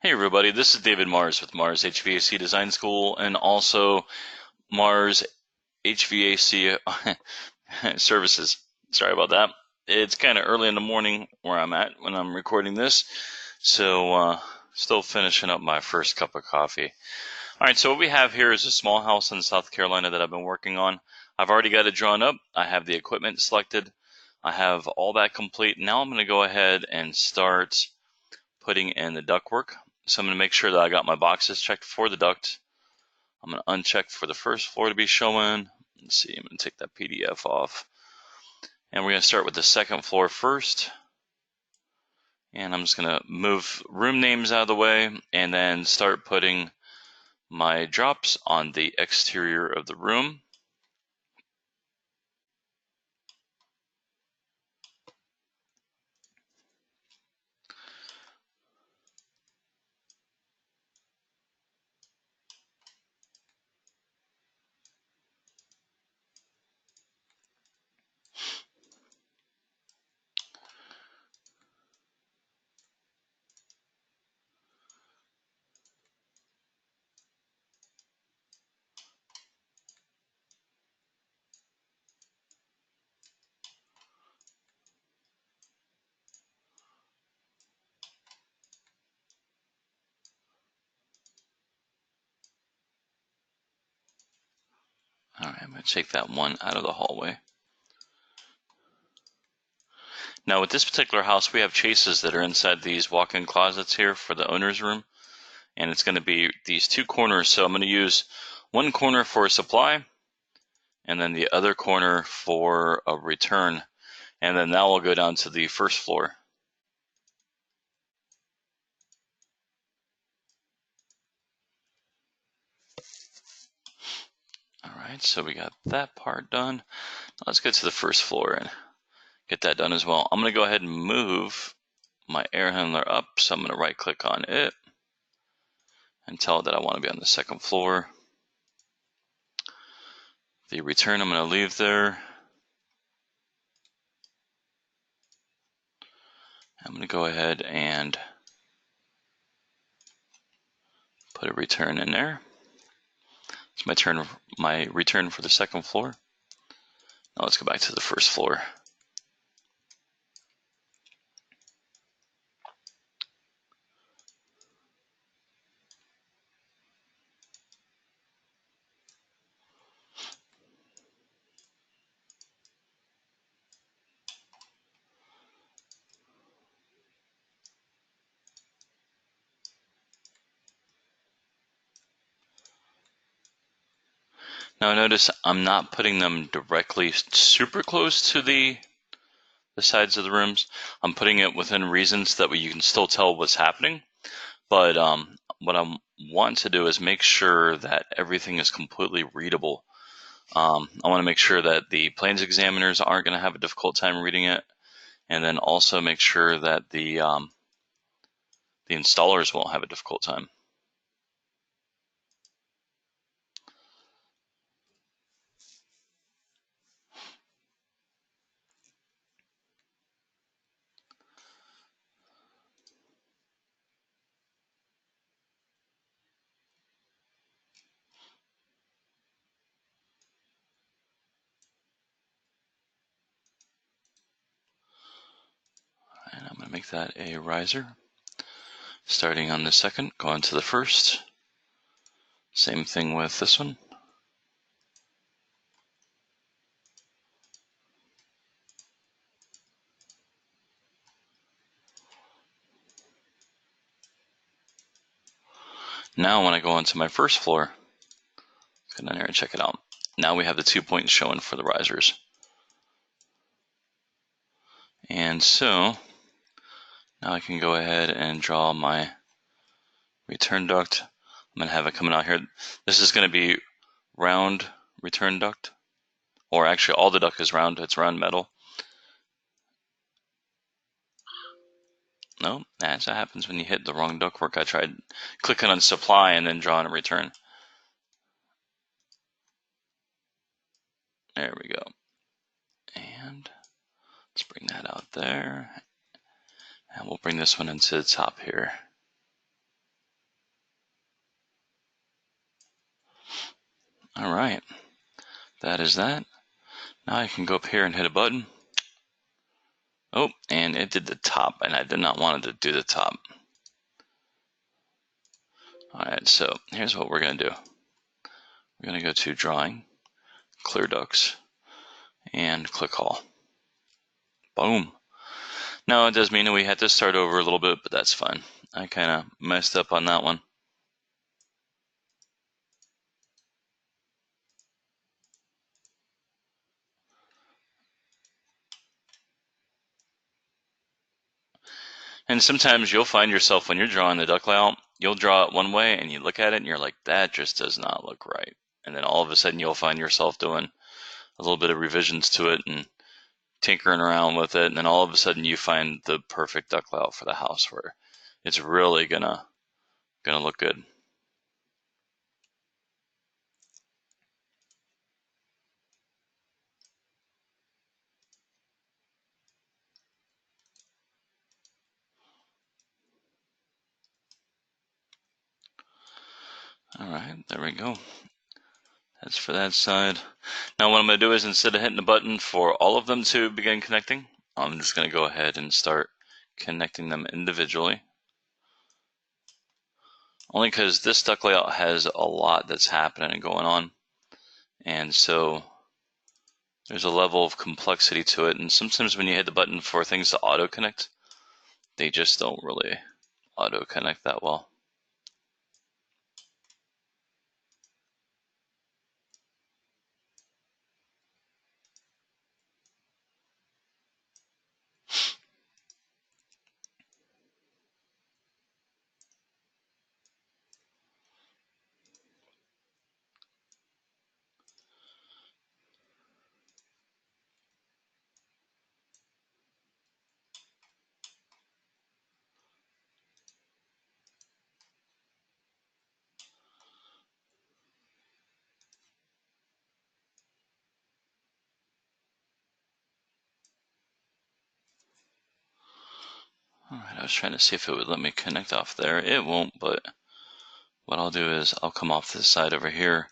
Hey everybody, this is David Mars with Mars HVAC Design School and also Mars HVAC Services. Sorry about that. It's kind of early in the morning where I'm at when I'm recording this, so still finishing up my first cup of coffee. All right, so what we have here is a small house in South Carolina that I've been working on. I've already got it drawn up. I have the equipment selected. I have all that complete. Now I'm going to go ahead and start putting in the ductwork. So I'm going to make sure that I got my boxes checked for the duct. I'm going to uncheck for the first floor to be showing. Let's see, I'm going to take that PDF off. And we're going to start with the second floor first. And I'm just going to move room names out of the way and then start putting my drops on the exterior of the room. All right, I'm going to take that one out of the hallway. Now with this particular house, we have chases that are inside these walk-in closets here for the owner's room. And it's going to be these two corners. So I'm going to use one corner for supply and then the other corner for a return. And then that will go down to the first floor. All right, so we got that part done. Let's get to the first floor and get that done as well. I'm going to go ahead and move my air handler up. So I'm going to right click on it and tell it that I want to be on the second floor. The return I'm going to leave there. I'm going to go ahead and put a return in there. It's my return for the second floor. Now let's go back to the first floor. Now notice I'm not putting them directly super close to the sides of the rooms. I'm putting it within reasons that way you can still tell what's happening. But what I want to do is make sure that everything is completely readable. I want to make sure that the plans examiners aren't going to have a difficult time reading it, and then also make sure that the installers won't have a difficult time. And I'm going to make that a riser. Starting on the second, going to the first. Same thing with this one. Now when I go onto my first floor, go down here and check it out. Now we have the 2 points showing for the risers. And so now I can go ahead and draw my return duct. I'm going to have it coming out here. This is going to be round return duct, or actually all the duct is round. It's round metal. No, that happens when you hit the wrong ductwork. I tried clicking on supply and then drawing a return. There we go. And let's bring that out there. And we'll bring this one into the top here. All right, that is that. Now I can go up here and hit a button. Oh, and it did the top, and I did not want it to do the top. All right, so here's what we're going to do. We're going to go to Drawing, Clear Ducts, and click All. Boom. Now it does mean that we had to start over a little bit, but that's fine. I kind of messed up on that one. And sometimes you'll find yourself when you're drawing the duct layout, you'll draw it one way and you look at it and you're like, that just does not look right. And then all of a sudden you'll find yourself doing a little bit of revisions to it and tinkering around with it. And then all of a sudden you find the perfect duct layout for the house where it's really gonna look good. All right, there we go. That's for that side. Now what I'm going to do is, instead of hitting the button for all of them to begin connecting, I'm just going to go ahead and start connecting them individually. Only because this duct layout has a lot that's happening and going on. And so there's a level of complexity to it. And sometimes when you hit the button for things to auto connect, they just don't really auto connect that well. Alright, I was trying to see if it would let me connect off there. It won't, but what I'll do is I'll come off this side over here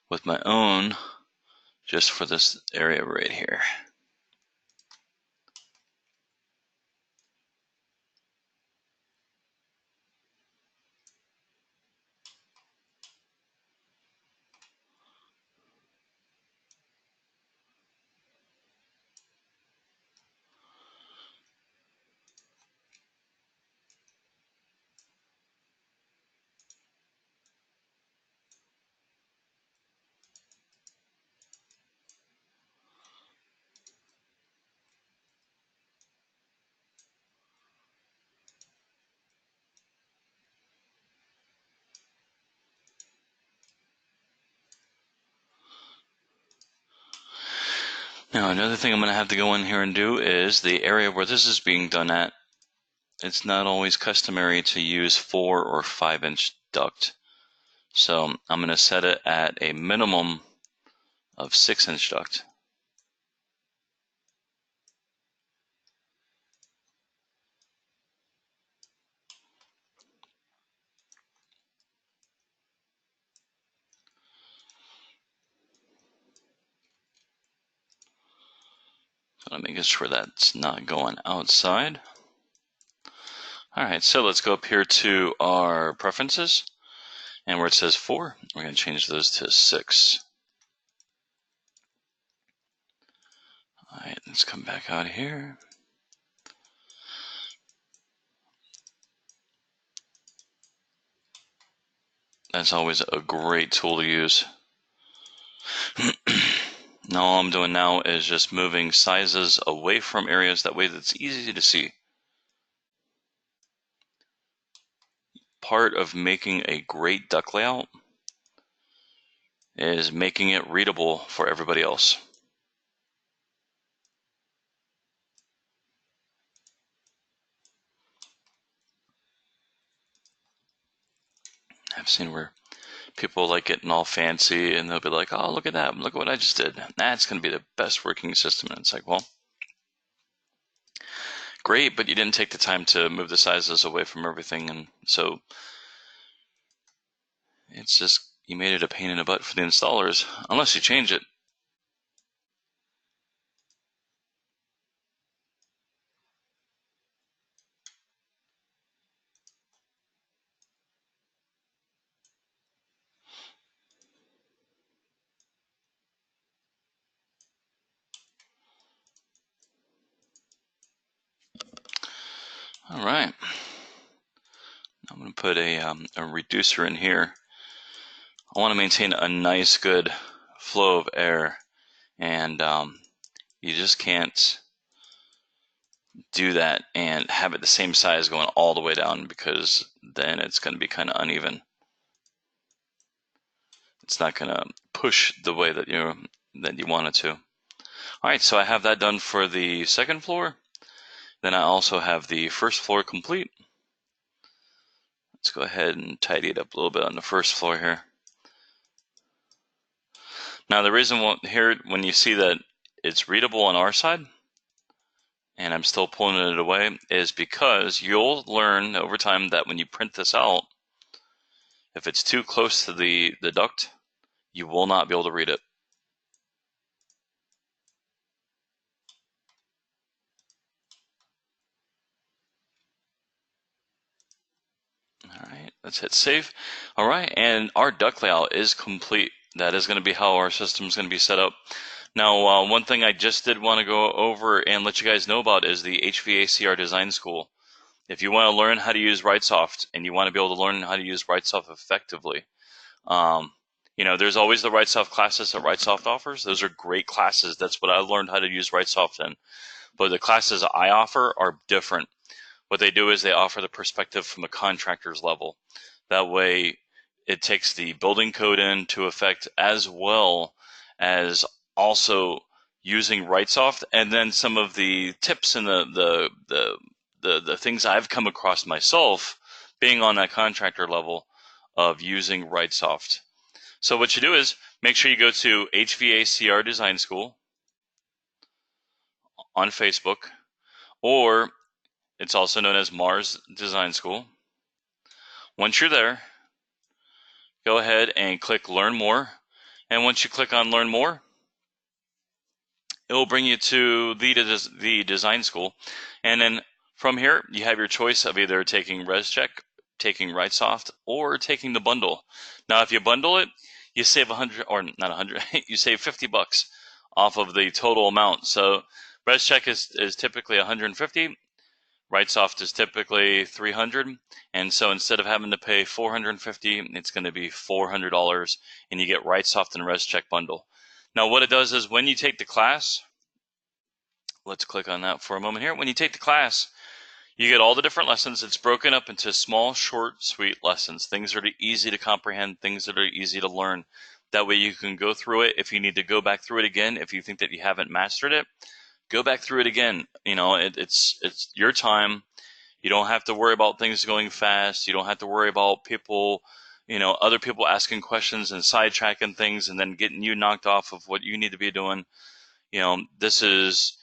with my own, just for this area right here. Now another thing I'm going to have to go in here and do is the area where this is being done at. It's not always customary to use 4 or 5 inch duct. So I'm going to set it at a minimum of 6 inch duct. So I'm making sure that's not going outside. Alright, so let's go up here to our preferences, and where it says 4, we're going to change those to 6. Alright, let's come back out here. That's always a great tool to use. Now all I'm doing now is just moving sizes away from areas, that way that's easy to see. Part of making a great duct layout is making it readable for everybody else. I've seen where people like getting all fancy and they'll be like, oh, look at that, look at what I just did. That's going to be the best working system. And it's like, well, great, but you didn't take the time to move the sizes away from everything. And so it's just, you made it a pain in the butt for the installers, unless you change it. All right. I'm going to put a reducer in here. I want to maintain a nice, good flow of air, and you just can't do that and have it the same size going all the way down, because then it's going to be kind of uneven. It's not going to push the way that you want it to. All right, so I have that done for the second floor. Then I also have the first floor complete. Let's go ahead and tidy it up a little bit on the first floor here. Now the reason here, when you see that it's readable on our side and I'm still pulling it away, is because you'll learn over time that when you print this out, if it's too close to the duct, you will not be able to read it. All right, let's hit save. All right, and our duct layout is complete. That is going to be how our system is going to be set up. Now, one thing I just did want to go over and let you guys know about is the HVACR Design School. If you want to learn how to use RightSoft and you want to be able to learn how to use RightSoft effectively, there's always the RightSoft classes that RightSoft offers. Those are great classes. That's what I learned how to use RightSoft in. But the classes I offer are different. What they do is they offer the perspective from a contractor's level. That way, it takes the building code into effect, as well as also using RightSoft, and then some of the tips and the things I've come across myself being on that contractor level of using RightSoft. So what you do is make sure you go to HVACR Design School on Facebook, or it's also known as Mars Design School. Once you're there, go ahead and click Learn More. And once you click on Learn More, it will bring you to the design school. And then from here, you have your choice of either taking ResCheck, taking RightSoft, or taking the bundle. Now, if you bundle it, you save 100, or not 100, you save $50 off of the total amount. So ResCheck is typically 150. RightSoft is typically 300, and so instead of having to pay 450, it's going to be $400, and you get RightSoft and ResCheck bundle. Now, what it does is when you take the class, let's click on that for a moment here. When you take the class, you get all the different lessons. It's broken up into small, short, sweet lessons, things that are easy to comprehend, things that are easy to learn. That way you can go through it. If you need to go back through it again, if you think that you haven't mastered it, go back through it again. It's your time. You don't have to worry about things going fast. You don't have to worry about people, other people asking questions and sidetracking things and then getting you knocked off of what you need to be doing. This is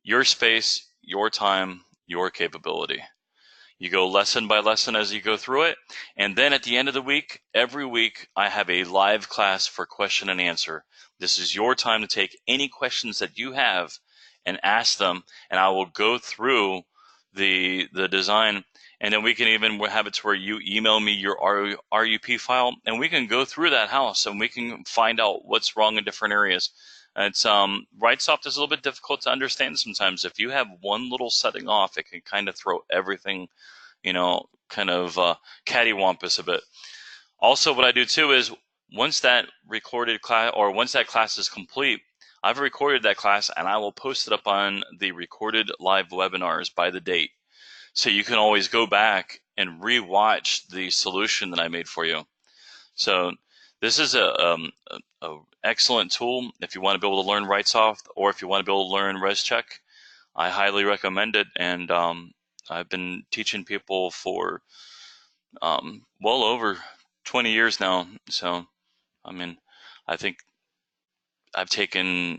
your space, your time, your capability. You go lesson by lesson as you go through it. And then at the end of the week, every week, I have a live class for question and answer. This is your time to take any questions that you have and ask them, and I will go through the design, and then we can even have it to where you email me your RUP file, and we can go through that house and we can find out what's wrong in different areas. It's RightSoft is a little bit difficult to understand sometimes. If you have one little setting off, it can kind of throw everything, kind of cattywampus a bit. Also, what I do too is once that recorded class, or once that class is complete, I've recorded that class and I will post it up on the recorded live webinars by the date. So you can always go back and re-watch the solution that I made for you. So this is a excellent tool if you want to be able to learn RightSoft, or if you want to be able to learn ResCheck. I highly recommend it, and I've been teaching people for well over 20 years now. So, I think I've taken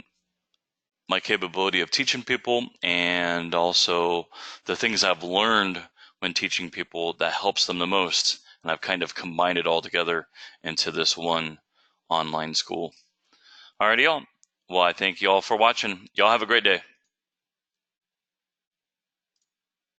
my capability of teaching people and also the things I've learned when teaching people that helps them the most. and I've kind of combined it all together into this one online school. Alrighty, y'all. Well, I thank y'all for watching. Y'all have a great day.